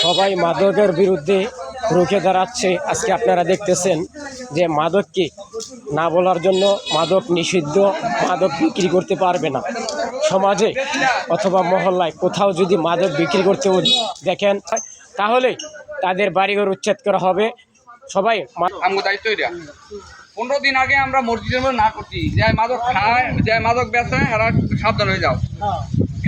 সবাই মাদকের বিরুদ্ধে রুখে দাঁড়াচ্ছে। আজকে আপনারা দেখতেছেন যে মাদককে না বলার জন্য মাদক নিষিদ্ধ, মাদক বিক্রি করতে পারবে না। সমাজে অথবা মহল্লায় কোথাও যদি মাদক বিক্রি করতে দেখেন তাহলে তাদের বাড়িঘর উচ্ছেদ করা হবে। সবাই দায়িত্ব 15 দিন আগে আমরা মসজিদের মধ্যে না করছি যে মাদক খায়, যে মাদক বেচে এরা সাবধান হয়ে যাও।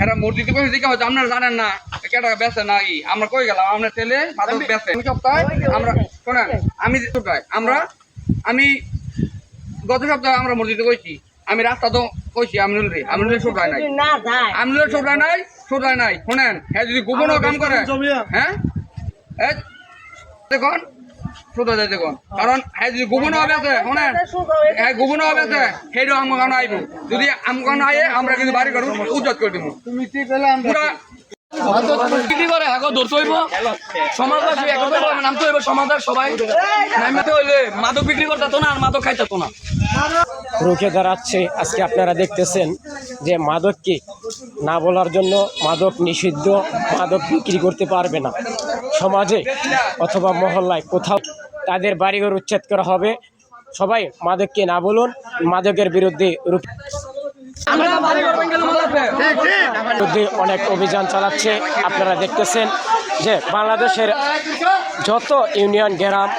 এরা মসজিদে বসে দিকে হয়তো আপনারা জানেন না কেটা বেচে না ই আমরা কই গেলাম আমরা ছেলে মাদক বেচে সপ্তাহে আমরা শোনেন আমি গত সপ্তাহে আমরা মসজিদে কইছি, আমি রাস্তা তো কইছি আমিনুলের শোধায় নাই শোনেন। হ্যাঁ যদি গোপনও কাম করে হ্যাঁ দেখুন শুধু দেখুন, কারণ হ্যাঁ যদি গোপন হবে শোনেন হ্যাঁ গোপন হবে সেইটাও আমার আইব। যদি আমার আয়ে আমরা কিন্তু বাড়ি ঘর উজ্জ্বল করে দিব। মাদক বিক্রি করতে না আর মাদক খাইতে না রুখে দাঁড়াচ্ছে। আজকে আপনারা দেখতেছেন যে মাদককে না বলার জন্য মাদক নিষিদ্ধ, মাদক বিক্রি করতে পারবে না। সমাজে অথবা মহল্লায় কোথাও তাদের বাড়িঘর উচ্ছেদ করা হবে। সবাই মাদককে না বলুন, মাদকের বিরুদ্ধে অনেক অভিযান চালাচ্ছে। আপনারা দেখতেছেন যে বাংলাদেশের যত ইউনিয়ন, গ্রাম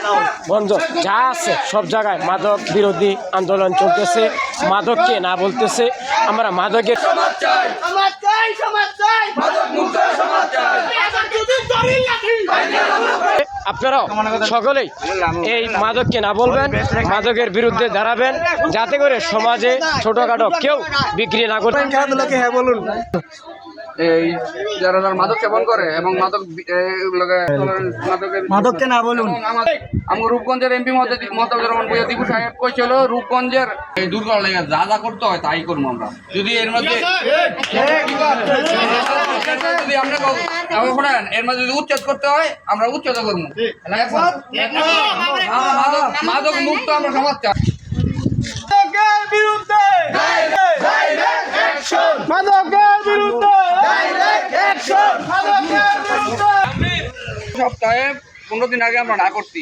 গঞ্জ যা আছে সব জায়গায় মাদক বিরোধী আন্দোলন চলতেছে। মাদককে না বলতেছে। আমরা মাদকের আপনারাও সকলেই এই মাদককে না বলবেন, মাদকের বিরুদ্ধে দাঁড়াবেন, যাতে করে সমাজে ছোটখাটো কেউ বিক্রি না করতে। খেলাধুলাকে হ্যাঁ বলুন। এই যারা মাদক সেবন করে এবং মাদককে না বলুন। আমার রূপগঞ্জের এমপি মোহাম্মদ দিবু সাহেব কইছিল রূপগঞ্জের এই দুর্ঘটনা যা যা করতে হয় তাই করবো আমরা। যদি এর মধ্যে যদি আমরা শোনেন এর মধ্যে যদি উচ্ছেদ করতে হয় আমরা উচ্ছেদ করবো। মাদক মুক্ত আমরা সমাজ চাই। সপ্তাহে 15 দিন আগে আমরা না করছি।